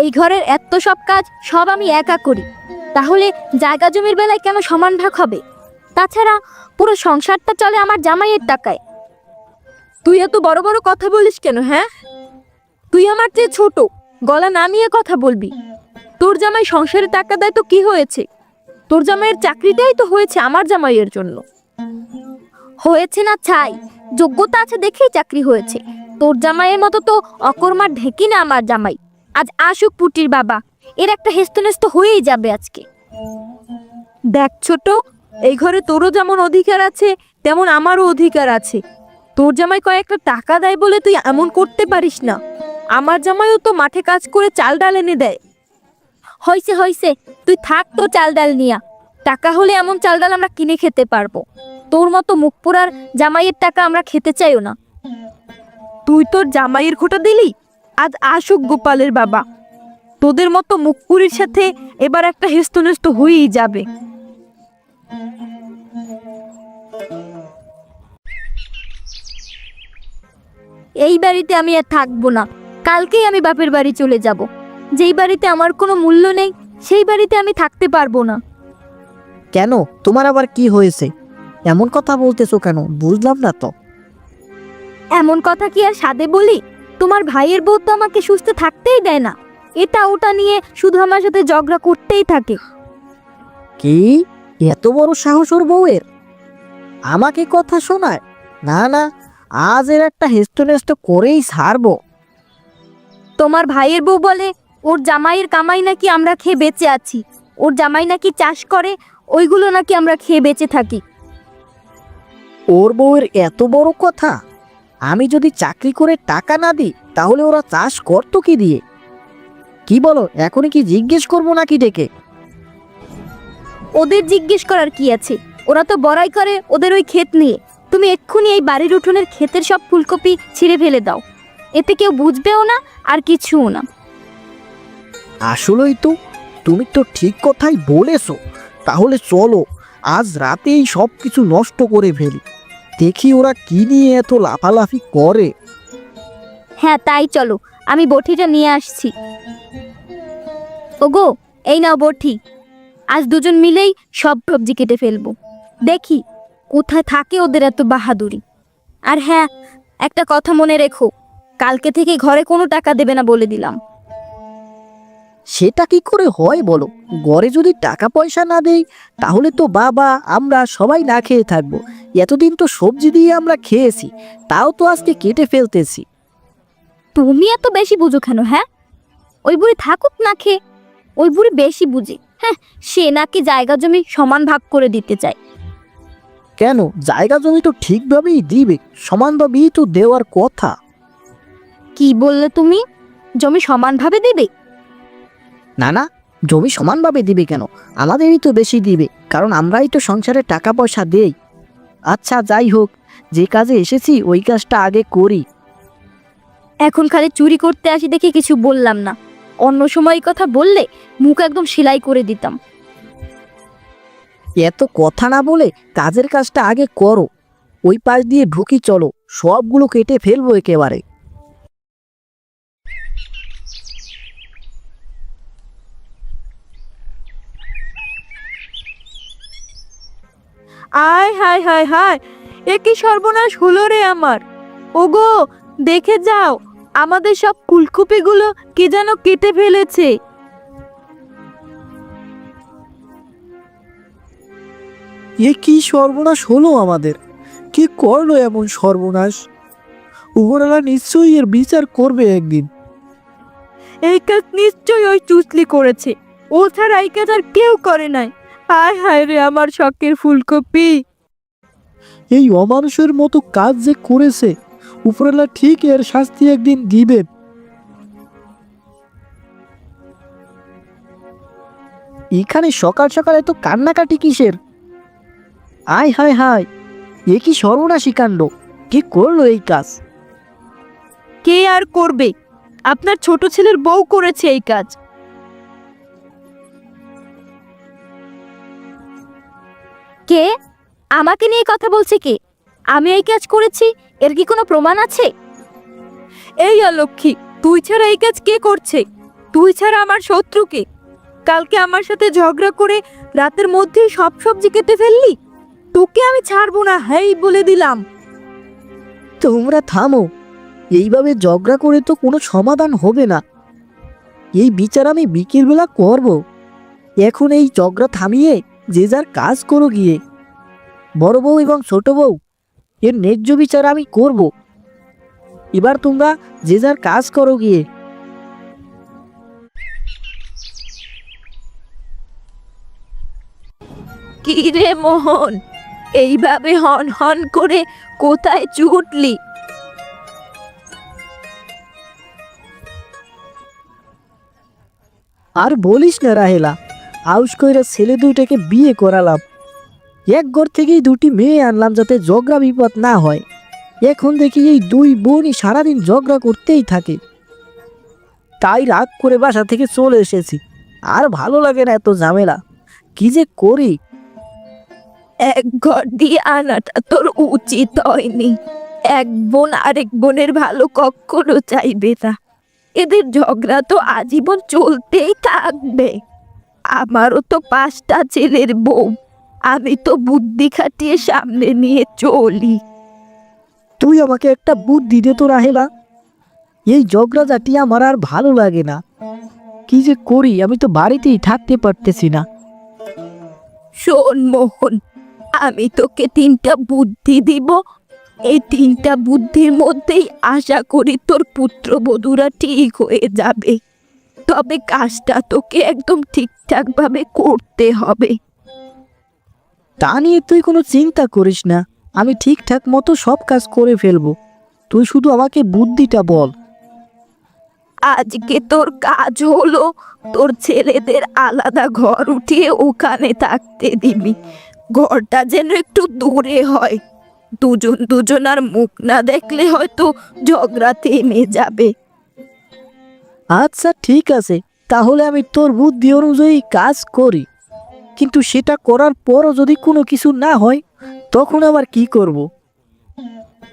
এই ঘরের এত সব কাজ সব আমি একা করি, তাহলে জায়গা জমির বেলায় কেন সমান ভাগ হবে? তাছাড়া পুরো সংসারটা চলে আমার জামাইয়ের টাকায়। তুই এত বড় বড় কথা বলিস কেন? হ্যাঁ, তুই আমার চেয়ে ছোট, গলা নামিয়ে কথা বলবি। তোর জামাই সংসারে টাকা দেয় তো কি হয়েছে? তোর জামাইয়ের চাকরিটাই তো হয়েছে আমার জামাইয়ের জন্য। হয়েছে না ছাই, যোগ্যতা আছে দেখেই চাকরি হয়েছে। তোর জামাইয়ের মতো তো অকর্মার ঢেকি না আমার জামাই। আজ আসুক পুটির বাবা, এর একটা হেস্তনেস্ত হয়েই যাবে আজকে। দেখ ছোট, এই ঘরে তোরও যেমন অধিকার আছে তেমন আমারও অধিকার আছে। তোর জামাই কয়েকটা টাকা দেয় বলে তুই এমন করতে পারিস না। আমার জামাইও তো মাঠে কাজ করে চাল ডাল এনে দেয়। হইছে হইছে, তুই থাক তো চাল ডাল নিয়া। টাকা হলে এমন চাল ডাল আমরা কিনে খেতে পারবো। তোর মতো মুখ পোড়ার জামাইয়ের টাকা আমরা খেতে চাইও না। তুই তোর জামাইয়ের খোটা দিলি। আজ আসুক গোপালের বাবা, তোদের মতো মুখপুরীর সাথে এবার একটা হেস্তনেস্ত হয়েই যাবে। এই বাড়িতে আমি আর থাকবো না, কালকেই আমি বাপের বাড়ি চলে যাব। যেই বাড়িতে আমার কোনো মূল্য নেই সেই বাড়িতে আমি থাকতে পারবো না। কেন, তোমার আবার কি হয়েছে? এমন কথা বলতেছো কেন? বুঝলাম না তো। এমন কথা কি আর সাদে বলি? তোমার ভাইয়ের বউ তো আমাকে সুস্থ থাকতেই দেয় না। এটা ওটা নিয়ে শুধু আমার সাথে ঝগড়া করতেই থাকে। কি এত বড় সাহস ওর বউয়ের? আমাকে কথা শোনায়? না না, আজ এর একটা হেস্তনেস্ত করেই ছাড়বো। তোমার ভাইয়ের বউ বলে ওর জামাইয়ের কামাই নাকি আমরা খেয়ে বেঁচে আছি, ওর জামাই নাকি চাষ করে, ওইগুলো নাকি আমরা খেয়ে বেঁচে থাকি। ওর বউয়ের এত বড় কথা? আমি যদি চাকরি করে টাকা না দিই তাহলে ওরা চাষ করতো কি দিয়ে? কি বলো, এখনই কি জিজ্ঞেস করবো নাকি ডেকে? ওদের জিজ্ঞেস করার কি আছে? ওরা তো বড়াই করে ওদের ওই ক্ষেত নিয়ে। তুমি এক্ষুনি এই বাড়ির উঠোনের ক্ষেতের সব ফুলকপি ছিঁড়ে ফেলে দাও, এতে কেউ বুঝবেও না আর কিছুও না। আসলেই তো, তুমি তো ঠিক কথাই বলেছো। তাহলে চলো আজ রাতেই সব কিছু নষ্ট করে ফেলি, দেখি ওরা কি নিয়ে এত লাফালাফি করে। হ্যাঁ তাই চলো, আমি বটিটা নিয়ে আসছি। ওগো, এই নাও বটি। আজ দুজন মিলেই সব সবজি কেটে ফেলবো। দেখি কোথায় থাকে ওদের এত বাহাদুরি। আর হ্যাঁ, একটা কথা মনে রেখো, কালকে থেকে ঘরে কোনো টাকা দেবে না বলে দিলাম। সেটা কি করে হয় বলো? ঘরে যদি টাকা পয়সা না দেই তাহলে তো বাবা আমরা সবাই না খেয়ে থাকবো। এতদিন তো সবজি দিয়ে আমরা খেয়েছি, তাও তো আজকে কেটে ফেলতেছি। তুমি এত বেশি বুঝো কেন? হ্যাঁ, ওই বুড়ি থাকুক না খেয়ে, ওই বুড়ি বেশি বুঝে। হ্যাঁ, সে নাকি জায়গা জমি সমান ভাগ করে দিতে চায়। কেন, জায়গা জমি তো ঠিকভাবেই দিবে, সমানভাবেই তো দেওয়ার কথা। কি বললে তুমি? জমি সমানভাবে দিবে? না না, জমি সমানভাবে দিবে কেন? আমাদেরই তো বেশি দিবে, কারণ আমরাই তো সংসারে টাকা পয়সা দেই। আচ্ছা যাই হোক, যে কাজে এসেছি ওই কাজটা আগে করি। এখন খালি চুরি করতে আসি দেখে কিছু বললাম না, অন্য সময় কথা বললে মুখ একদম সেলাই করে দিতাম। এত কথা না বলে কাজের কাজটা আগে করো। ওই পাশ দিয়ে ঢুকি, চলো সবগুলো কেটে ফেলবো একেবারে। আয় হায় হায় হায়, এ কি সর্বনাশ হলো রে আমার! ওগো, দেখে যাও, আমাদের সব ফুলকপিগুলো কে যেন কেটে ফেলেছে। এ কি সর্বনাশ হলো আমাদের! কি করলো এমন সর্বনাশ? উপরওয়ালা নিশ্চয়ই এর বিচার করবে একদিন। এই কাজ নিশ্চয়ই ওই চুসলি করেছে, ও ছাড়া এই কাজ আর কেউ করে নাই। হায় হায় রে আমার শখের ফুলকপি! এই অমানুষের মতো কাজ যে করেছে, উপরওয়ালা ঠিক এর শাস্তি একদিন দিবেন। এখানে সকাল সকাল এত কান্নাকাটি কিসের? আয় হায় হায়, এ কি সর্বনাশী কাণ্ড! কে করলো এই কাজ? কে আর করবে? আপনার ছোট ছেলের বউ করেছে এই কাজ। কে? আমাকে নিয়ে কথা বলছে কে? আমি এই কাজ করেছি, এর কি কোনো প্রমাণ আছে? এই অলক্ষী, তুই ছাড়া এই কাজ কে করছে? তুই ছাড়া আমার শত্রুকে? কালকে আমার সাথে ঝগড়া করে রাতের মধ্যেই সব সবজি কেটে ফেললি। তোকে আমি ছাড়বো না, হ্যাঁ বলে দিলাম। তোমরা থামো, এইভাবে ঝগড়া করে তো কোনো সমাধান হবে না। এই বিচার আমি বিকেলবেলা করব। এখন এই ঝগড়া থামিয়ে যে যার কাজ করো গিয়ে। বড় বউ এবং ছোট বউ, এর ন্যায্য বিচার আমি করব। এবার তোমরা যে যার কাজ করো গিয়ে। কি রে মোহন, এইভাবে হন হন করে কোথায় ছুটলি? আর বলিস না রাহেলা, আউস কইরা ছেলে দুইটাকে বিয়ে করালাম। এক ঘর থেকেই দুটি মেয়ে আনলাম যাতে ঝগড়া বিপদ না হয়। এখন দেখি এই দুই বোনই সারাদিন ঝগড়া করতেই থাকে। তাই রাগ করে বাসা থেকে চলে এসেছি। আর ভালো লাগে না এত ঝামেলা। কি যে করি। এক ঘর দিয়ে আনাটা তোর উচিত হয়নি। এক বোন আরেক বোনের ভালো কখনো চাইবে না। এদের ঝগড়া তো আজীবন চলতেই থাকবে। আমারও তো 5টা ছেলের বউ, আমি তো বুদ্ধি খাটিয়ে সামনে নিয়ে চলি। তুই আমাকে একটা বুদ্ধি দে তো রাহেলা। এই ঝগড়াঝাটি আমার আর ভালো লাগে না। কি যে করি, আমি তো বাড়িতেই থাকতে পারতেছি না। শোন মোহন, আমি তোকে 3টা বুদ্ধি দিব। এই 3টা বুদ্ধির মধ্যেই আশা করি তোর পুত্রবধূরা ঠিক হয়ে যাবে। তবে কাজটা তোকে একদম ঠিকঠাক ভাবে করতে হবে। তা নিয়ে তুই কোনো চিন্তা করিস না, আমি ঠিকঠাক মতো সব কাজ করে ফেলবো। তুই শুধু আমাকে বুদ্ধিটা বল। আজকে তোর কাজ হলো তোর ছেলেদের আলাদা ঘর উঠিয়ে ওখানে থাকতে দিবি। ঘরটা যেন একটু দূরে হয়। দুজন দুজনার মুখ না দেখলে হয়তো ঝগড়া থেমে যাবে। আচ্ছা ঠিক আছে, তাহলে আমি তোর বুদ্ধি অনুযায়ী কাজ করি। কিন্তু সেটা করার পরও যদি কোনো কিছু না হয়, তখন আবার কি করব?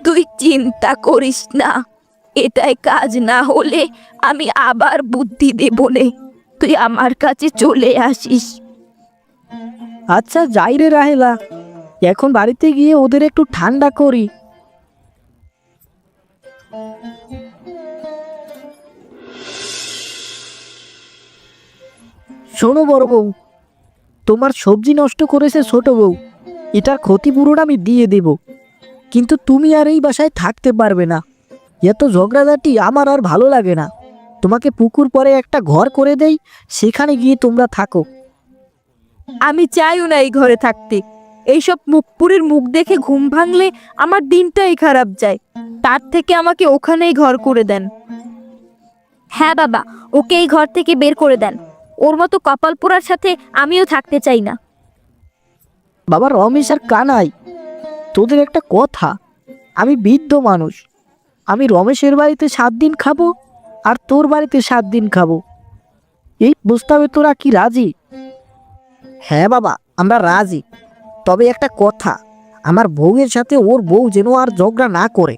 তুই চিন্তা করিস না, এটাই কাজ না হলে আমি আবার বুদ্ধি দেব নে। তুই আমার কাছে চলে আসিস। আচ্ছা যাই রে রাহেলা, এখন বাড়িতে গিয়ে ওদের একটু ঠান্ডা করি। শোনো বড় বউ, তোমার সবজি নষ্ট করেছে ছোট বউ, এটার ক্ষতিপূরণ আমি দিয়ে দেব। কিন্তু তুমি আর এই বাসায় থাকতে পারবে না। এত ঝগড়াঝাটি আমার আর ভালো লাগে না। তোমাকে পুকুর পরে একটা ঘর করে দেই, সেখানে গিয়ে তোমরা থাকো। আমি চাইও না এই ঘরে থাকতে। এইসব মুখপুরের মুখ দেখে ঘুম ভাঙলে আমার দিনটাই খারাপ যায়। তার থেকে আমাকে ওখানেই ঘর করে দেন। হ্যাঁ বাবা, ওকে এই ঘর থেকে বের করে দেন। ওর মতো কপাল পোড়ার সাথে আমিও থাকতে চাই না। বাবা রমেশ আর কানাই, তোদের একটা কথা। আমি বৃদ্ধ মানুষ, আমি রমেশের বাড়িতে 7 দিন খাবো আর তোর বাড়িতে 7 দিন খাবো। এই প্রস্তাবে তোরা কি রাজি? হ্যাঁ বাবা, আমরা রাজি। তবে একটা কথা, আমার বউয়ের সাথে ওর বউ যেন আর ঝগড়া না করে।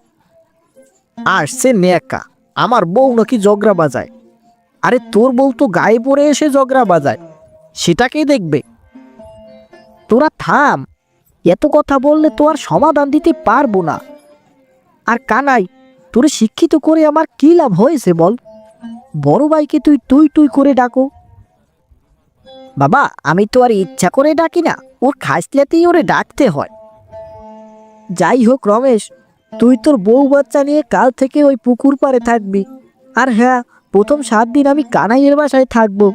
আসছে নেকা, আমার বউ নাকি ঝগড়া বাজায়। আরে তোর বউ তো গায়ে পড়ে এসে ঝগড়া বাজায়, সেটাকেই দেখবে। তোরা থাম, এত কথা বললে তো আর সমাধান দিতে পারবো না। আর কানাই, তোরে শিক্ষিত করে আমার কি লাভ হয়েছে বল? বড় ভাইকে তুই তুই তুই করে ডাকো। বাবা আমি তো আর ইচ্ছা করে ডাকি না, ওর খাসলাতেই ওরে ডাকতে হয়। যাই হোক রমেশ, তুই তোর বউ বাচ্চা নিয়ে কাল থেকে ওই পুকুর পাড়ে থাকবি। আর হ্যাঁ, প্রথম 7 দিন আমি কানাইয়ের বাসায় থাকবো।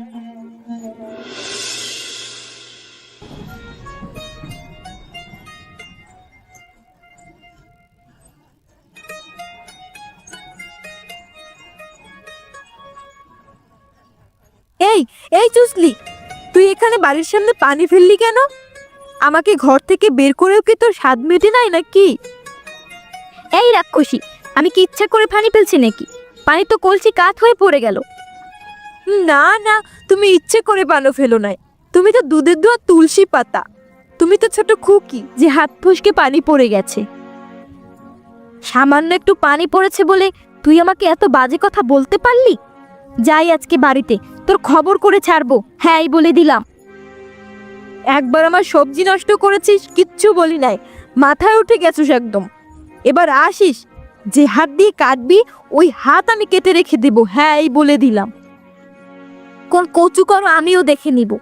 এই এই চুসলি, তুই এখানে বাড়ির সামনে পানি ফেললি কেন? আমাকে ঘর থেকে বের করেও কি তোর স্বাদ মেটে নাই নাকি? এই রাক্ষসী, আমি কি ইচ্ছা করে পানি ফেলছি নাকি? পানি তো কলসি কাত হয়ে পড়ে গেল। না না, তুমি ইচ্ছে করে পানো ফেলো নাই। তুমি তো দুধের দোয়া তুলসী পাতা। তুমি তো ছোট খুকি যে হাত ফসকে পানি পড়ে গেছে। সামান্য একটু পানি পড়েছে বলে তুই আমাকে এত বাজে কথা বলতে পারলি? যাই আজকে বাড়িতে, তোর খবর করে ছাড়বো, হ্যাঁ এই বলে দিলাম। একবার আমার সবজি নষ্ট করেছিস, কিচ্ছু বলি নাই, মাথায় উঠে গেছিস একদম। এবার আসিস, যে হাত দিয়ে কাটবি ওই হাত আমি কেটে রেখে দেব, হ্যাঁ এই বলে দিলাম। কোন কচু করো আমিও দেখে নিব।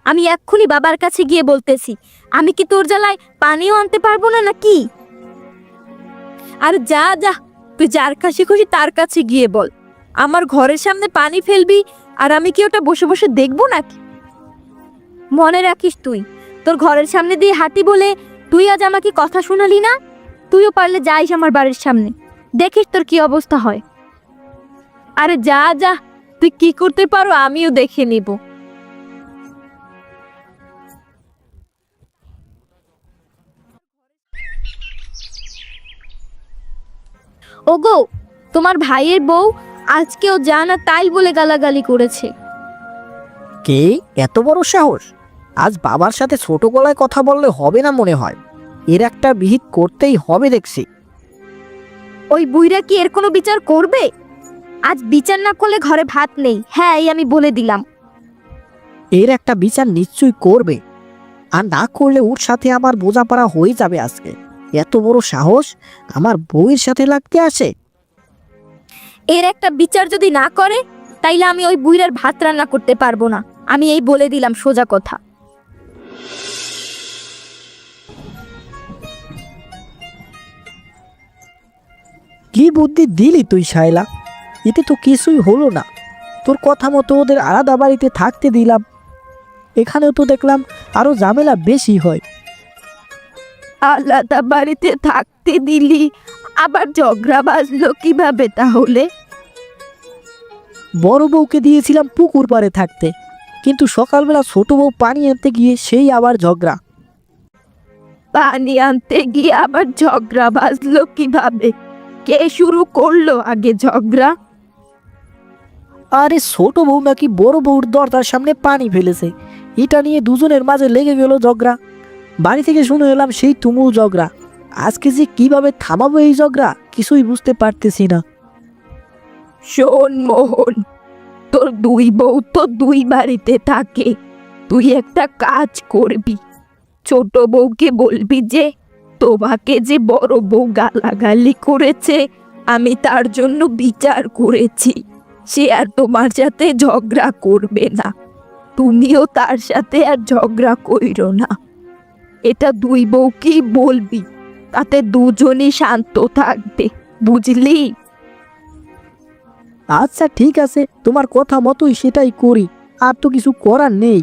আমি এক্ষুনি বাবার কাছে গিয়ে বলতেছি। আমি কি তোর জ্বালায় পানিও আনতে পারবো না নাকি? আর যা যা, তুই যার কাছে খুশি তার কাছে গিয়ে বল। আমার ঘরের সামনে পানি ফেলবি আর আমি কি ওটা বসে বসে দেখবো নাকি? মনে রাখিস, তুই তোর ঘরের সামনে দিয়ে হাঁটি বলে তুই আজ আমাকে কথা শোনালি না। তুইও পারলে যাইস আমার বাড়ির সামনে, দেখিস তোর কি অবস্থা হয়। আরে যা যা, তুই কি করতে পারো আমিও দেখে নিব। ওগো, তোমার ভাইয়ের বউ আজকেও যা না তাই বলে গালাগালি করেছে। কে এত বড় সাহস? আজ বাবার সাথে ছোট গলায় কথা বললে হবে না মনে হয়, এর একটা বিহিত করতেই হবে দেখছি। ওই বুইরা কি এর কোনো বিচার করবে? আজ বিচার না করলে ঘরে ভাত নেই, হ্যাঁ এই আমি বলে দিলাম। এর একটা বিচার নিশ্চয়ই করবে, আর না করলে ওর সাথে আমার বোঝাপড়া হয়ে যাবে আজকে। এত বড় সাহস আমার বউয়ের সাথে লাগতে আসে। এর একটা বিচার যদি না করে তাইলে আমি ওই বুইরার ভাত রান্না করতে পারবো না, আমি এই বলে দিলাম সোজা কথা। কি বুদ্ধি দিলি তুই শায়লা? এতে তো কিছুই হলো না। তোর কথা মতো ওদের আলাদা বাড়িতে থাকতে দিলাম, এখানেও তো দেখলাম আরো ঝামেলা বেশি হয়। আলাদা বাড়িতে থাকতে দিলি, আবার ঝগড়া বাজলো কিভাবে তাহলে? বড় বউকে দিয়েছিলাম পুকুর পাড়ে থাকতে, কিন্তু সকালবেলা ছোট বউ পানি আনতে গিয়ে সেই আবার ঝগড়া। পানি আনতে গিয়ে আবার ঝগড়া বাজলো কিভাবে? কে শুরু করলো আগে ঝগড়া? আরে ছোট বউ নাকি বড় বউর দরজার সামনে পানি ফেলেছে, এটা নিয়ে দুজনের মাঝে লেগে গেল ঝগড়া। বাড়ি থেকে শুনে এলাম সেই তুমুল ঝগড়া। আজকে যে কিভাবে থামাবো এই ঝগড়া কিছুই বুঝতে পারতেছি না। শোন মোহন, তোর দুই বউ তো দুই বাড়িতে থাকে, তুই একটা কাজ করবি। ছোট বউকে বলবি যে তোমাকে যে বড় বউ গালাগালি করেছে আমি তার জন্য বিচার করেছি, সে আর তোমার সাথে ঝগড়া করবে না। তুমিও তার সাথে আর ঝগড়া কইরো না। এটা দুই বউকেই বলবি, তাতে দুজনই শান্ত থাকবে, বুঝলি? আচ্ছা ঠিক আছে, তোমার কথা মতোই সেটাই করি, আর তো কিছু করার নেই।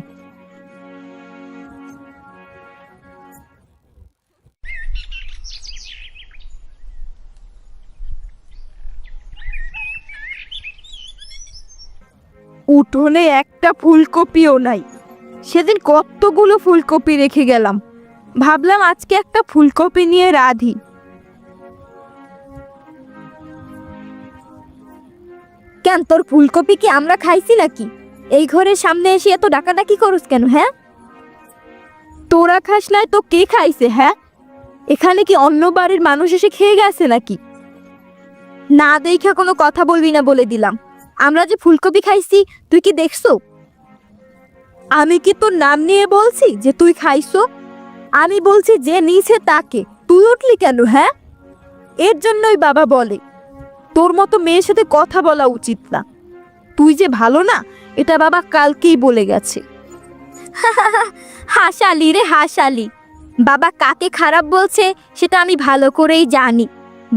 উঠোনে একটা ফুলকপিও নাই। সেদিন কতগুলো ফুলকপি রেখে গেলাম, ভাবলাম আজকে একটা ফুলকপি নিয়ে রাঁধি। কেন, তোর ফুলকপি কি আমরা খাইছি নাকি? এই ঘরের সামনে এসে এত ডাকাডাকি করস কেন? হ্যাঁ, তোরা খাস নাই তো কে খাইছে? হ্যাঁ, এখানে কি অন্য বাড়ির মানুষ এসে খেয়ে গেছে নাকি? না দেখা কোনো কথা বলবি না বলে দিলাম। আমরা যে ফুলকপি খাইছি তুই কি দেখছো? আমি কি তোর নাম নিয়ে বলছি যে তুই খাইছো? আমি বলছি যে নিছে তাকে, তুই উঠলি কেন? হ্যাঁ, এর জন্যই বাবা বলে তোর মতো মেয়ের সাথে কথা বলা উচিত না। তুই যে ভালো না এটা বাবা কালকেই বলে গেছে। হাসালি রে হাসালি, বাবা কাকে খারাপ বলছে সেটা আমি ভালো করেই জানি।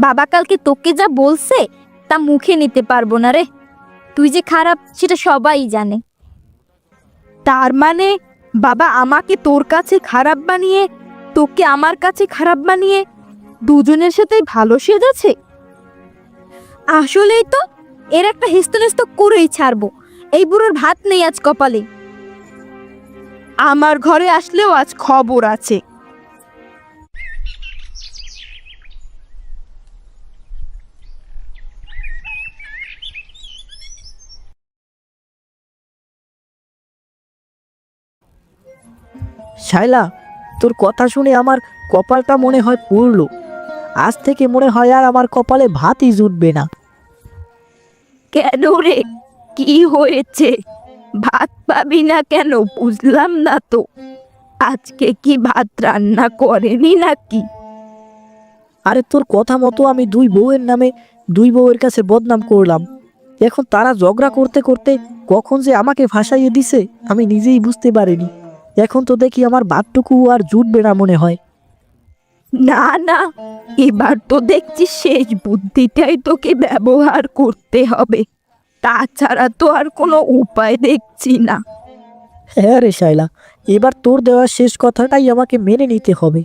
বাবা কালকে তোকে যা বলছে তা মুখে নিতে পারবো না রে। তুই যে খারাপ সেটা সবাই জানে। তার মানে বাবা আমাকে তোর কাছে খারাপ বানিয়ে তোকে আমার কাছে খারাপ বানিয়ে দুজনের সাথেই ভালো সেজেছে। আসলেই তো, এর একটা হেস্তনেস্ত করেই ছাড়বো। এই বুড়োর ভাত নেই আজ কপালে। আমার ঘরে আসলেও আজ খবর আছে। শায়লা, তোর কথা শুনে আমার কপালটা মনে হয় পুড়লো। আজ থেকে মনে হয় আর আমার কপালে ভাতই জুটবে না। কেন রে, কি হয়েছে? ভাত পাবি না কেন বুঝলাম না তো। আজকে কি ভাত রান্না করেনি নাকি? আরে তোর কথা মতো আমি দুই বউয়ের নামে দুই বউয়ের কাছে বদনাম করলাম। এখন তারা ঝগড়া করতে করতে কখন যে আমাকে ফাঁসাইয়ে দিছে আমি নিজেই বুঝতে পারিনি। এখন তো দেখি আমার ভাতটুকু আর জুটবে না মনে হয়। না না, এবার তো দেখছি শেষ বুদ্ধিটাই তোকে ব্যবহার করতে হবে, তাছাড়া তো আর কোনো উপায় দেখছি না। হ্যাঁ রে শাইলা, এবার তোর দেওয়া শেষ কথাটাই আমাকে মেনে নিতে হবে।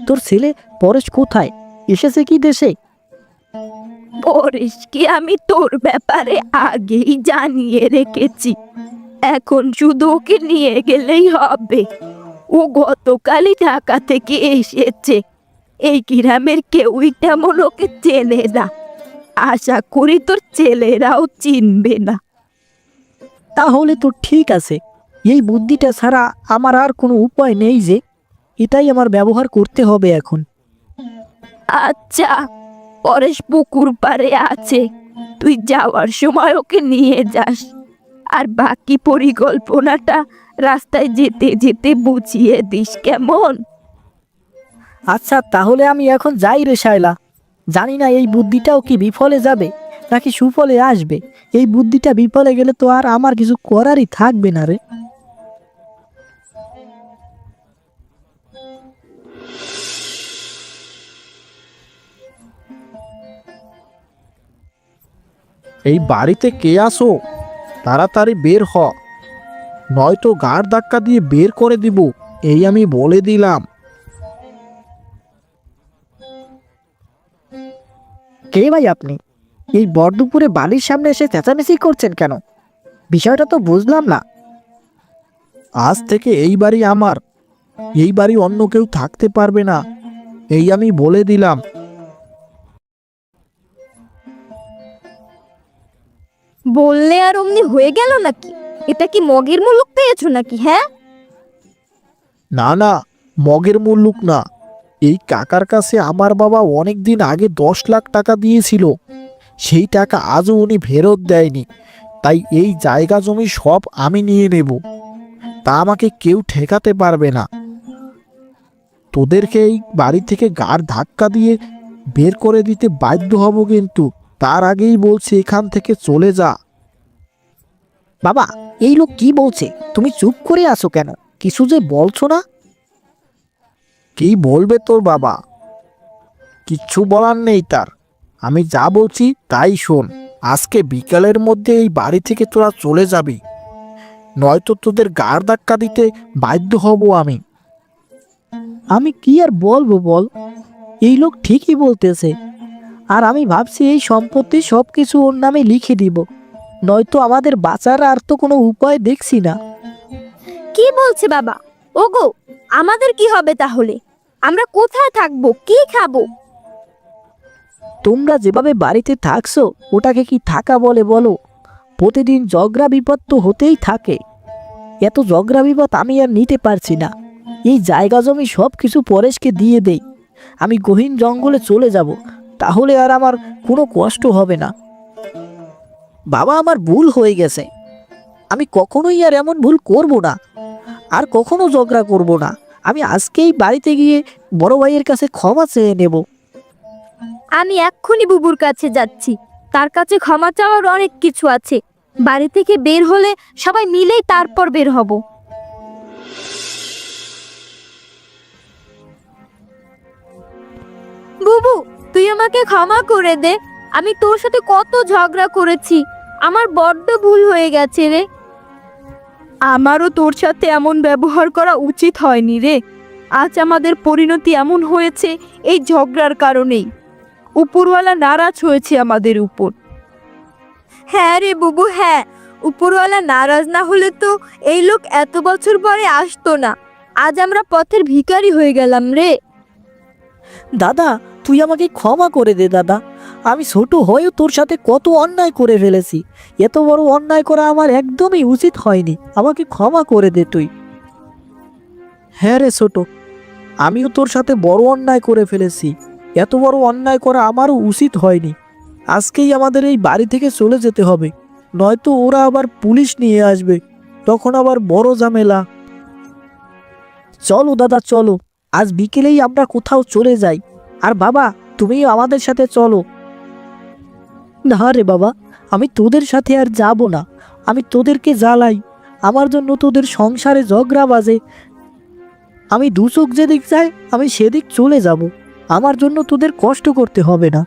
তোর ছেলে পরেশ কোথায়? এসেছে কি দেশে? পরেশকে আমি তোর ব্যাপারে আগেই জানিয়ে রেখেছি, এখন শুধু ওকে নিয়ে গেলেই হবে। ও গতকালই ঢাকা থেকে এসেছে। এই গ্রামের কেউই তেমন ওকে চেনে না, আশা করি তোর ছেলেরাও চিনবে না। তাহলে তো ঠিক আছে, এই বুদ্ধিটা ছাড়া আমার আর কোনো উপায় নেই যে, এটাই আমার ব্যবহার করতে হবে এখন। আচ্ছা, পরেশ পুকুর পাড়ে আছে, তুই যাওয়ার সময় ওকে নিয়ে যাস, আর বাকি পরিকল্পনাটা রাস্তায় যেতে যেতে বুঝিয়ে দিস, কেমন? আচ্ছা তাহলে আমি এখন যাই রে শায়লা। জানি না এই বুদ্ধিটাও কি বিফলে যাবে নাকি সুফলে আসবে। এই বুদ্ধিটা বিফলে গেলে তো আর আমার কিছু করারই থাকবে না রে। এই বাড়িতে কে আসো? তাড়াতাড়ি বের হ, নয়তো গাড় ধাক্কা দিয়ে বের করে দিব, এই আমি বলে দিলাম। কে ভাই আপনি? এই বড়দুপুরে বাড়ির সামনে এসে চেঁচামেচি করছেন কেন? বিষয়টা তো বুঝলাম না। আজ থেকে এই বাড়ি আমার, এই বাড়ি অন্য কেউ থাকতে পারবে না, এই আমি বলে দিলাম। বললে আর অমনি হয়ে গেল নাকি? এটা কি মগের মুলুক পেয়েছো নাকি? হ্যাঁ, না না, মগের মুল্লুক না। এই কাকার কাছে আমার বাবা অনেক দিন আগে 10 লাখ টাকা দিয়েছিল, সেই টাকা আজও উনি ফেরত দেয়নি। তাই এই জায়গা জমি সব আমি নিয়ে নেব, তা আমাকে কেউ ঠেকাতে পারবে না। তোদেরকে এই বাড়ি থেকে গাড় ধাক্কা দিয়ে বের করে দিতে বাধ্য হব, কিন্তু তার আগেই বলছি এখান থেকে চলে যা। বাবা, এই লোক কি বলছে? তুমি চুপ করে আছো কেন? কিছু যে বলছো না? কি বলবে তোর বাবা? কিচ্ছু বলার নেই তার। আমি যা বলছি তাই শোন। আজকে বিকালের মধ্যে এই বাড়ি থেকে তোরা চলে যাবি, নয়তো তোদের গাড় ধাক্কা দিতে বাধ্য হব আমি। আমি কি আর বলবো বল, এই লোক ঠিকই বলতেছে। আর আমি ভাবছি এই সম্পত্তি সব কিছু ওর নামে লিখে দিব, নয়তো আমাদের বাঁচার আর তো কোনো উপায় দেখছি না। কি বলছে বাবা? ওগো, আমাদের কি হবে তাহলে? আমরা কোথায় থাকবো, কি খাবো? তোমরা যেভাবে বাড়িতে থাকছো ওটাকে কি থাকা বলে বলো? প্রতিদিন ঝগড়া বিপদ তো হতেই থাকে। এত ঝগড়া বিপদ আমি আর নিতে পারছি না। এই জায়গা জমি সব কিছু পরেশকে দিয়ে দেই, আমি গহীন জঙ্গলে চলে যাব, তাহলে আর আমার কোনো কষ্ট হবে না। বাবা, আমার ভুল হয়ে গেছে, আমি কখনোই আর এমন ভুল করব না, আর কখনো ঝগড়া করব না। আমি আজকেই বাড়িতে গিয়ে বড় ভাইয়ের কাছে ক্ষমা চেয়ে নেব। আমি এক্ষুনি বুবুর কাছে যাচ্ছি, তার কাছে ক্ষমা চাওয়ার অনেক কিছু আছে। বাড়ি থেকে বের হলে সবাই মিলেই তারপর বের হব। বুবু, তুই আমাকে ক্ষমা করে দে। আমি তোর সাথে কত ঝগড়া করেছি, আমার বড্ড ভুল হয়ে গেছে রে। আমারও তোর সাথে এমন ব্যবহার করা উচিত হয়নি রে। আজ আমাদের পরিণতি এমন হয়েছে এই ঝগড়ার কারণেই। উপরওয়ালা নারাজ হয়েছে আমাদের উপর। হ্যাঁ রে বুবু, হ্যাঁ, উপরওয়ালা নারাজ না হলে তো এই লোক এত বছর পরে আসতো না। আজ আমরা পথের ভিখারি হয়ে গেলাম রে। দাদা, তুই আমাকে ক্ষমা করে দে দাদা। আমি ছোট হয়েও তোর সাথে কত অন্যায় করে ফেলেছি। এত বড় অন্যায় করা আমার একদমই উচিত হয়নি, আমাকে ক্ষমা করে দে তুই। হ্যাঁ রে ছোট, আমিও তোর সাথে বড় অন্যায় করে ফেলেছি। এত বড় অন্যায় করা আমারও উচিত হয়নি। আজকেই আমাদের এই বাড়ি থেকে চলে যেতে হবে, নয়তো ওরা আবার পুলিশ নিয়ে আসবে, তখন আবার বড় ঝামেলা। চলো দাদা চলো, আজ বিকেলেই আমরা কোথাও চলে যাই। আর বাবা, তুমিও আমাদের সাথে চলো। না রে বাবা, আমি তোদের সাথে আর যাব না। আমি তোদেরকে জ্বালাই, আমার জন্য তোদের সংসারে ঝগড়া বাজে। আমি দু চোখ যেদিক যাই আমি সেদিক চলে যাব। আমার জন্য তোদের কষ্ট করতে হবে না।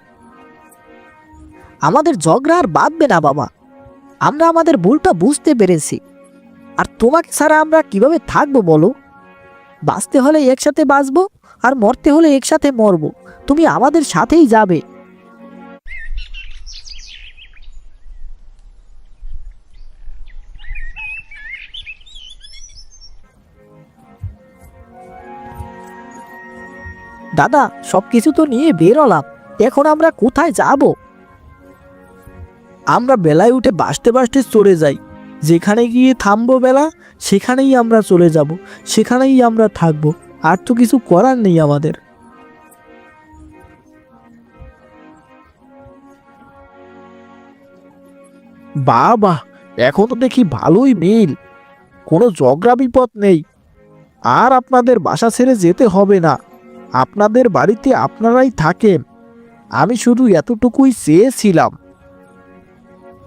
আমাদের ঝগড়া আর বাঁধবে না বাবা। আমরা আমাদের ভুলটা বুঝতে পেরেছি। আর তোমাকে ছাড়া আমরা কিভাবে থাকবো বলো? বাঁচতে হলে একসাথে বাঁচবো, আর মরতে হলে একসাথে মরবো। তুমি আমাদের সাথেই যাবে। দাদা, সবকিছু তো নিয়ে বেরোলাম, এখন আমরা কোথায় যাব? আমরা বেলায় উঠে বাসতে বাসতে চলে যাই। যেখানে গিয়ে থামবো বেলা, সেখানেই আমরা চলে যাব, সেখানেই আমরা থাকবো। আর তো কিছু করার নেই আমাদের। বাবা, এখন তো দেখি ভালোই মিল, কোনো ঝগড়া বিপদ নেই। আর আপনাদের বাসা ছেড়ে যেতে হবে না, আপনাদের বাড়িতে আপনারাই থাকেন। আমি শুধু এতটুকুই চেয়েছিলাম।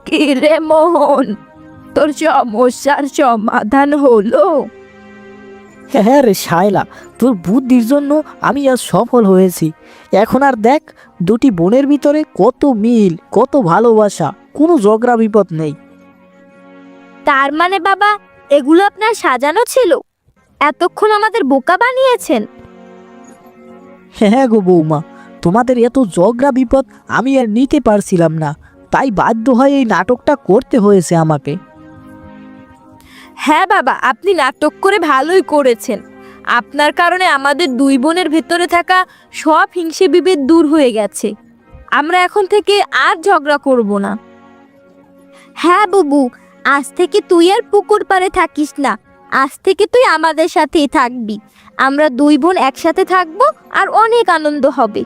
কি রে মোহন, তোর সমস্যার সমাধান হলো? হ্যাঁ রে শায়লা, তোর বুদ্ধির জন্য আমি আজ সফল হয়েছি। এখন আর দেখ, দুটি বোনের ভিতরে কত মিল, কত ভালোবাসা, কোনো ঝগড়া বিপদ নেই। তার মানে বাবা, এগুলো আপনার সাজানো ছিল? এতক্ষণ আমাদের বোকা বানিয়েছেন। হ্যাঁ গো বৌমা, তোমাদের এত ঝগড়া বিপদ আমি আর নিতে পারছিলাম না, তাই বাধ্য হয়ে এই নাটকটা করতে হয়েছে আমাকে। হ্যাঁ বাবা, আপনি নাটক করে ভালোই করেছেন। আপনার কারণে আমাদের দুই বোনের ভেতরে থাকা সব হিংসে বিভেদ দূর হয়ে গেছে। আমরা এখন থেকে আর ঝগড়া করব না। হ্যাঁ বুবু, আজ থেকে তুই আর পুকুর পাড়ে থাকিস না, আজ থেকে তুই আমাদের সাথেই থাকবি। আমরা দুই বোন একসাথে থাকবো আর অনেক আনন্দ হবে।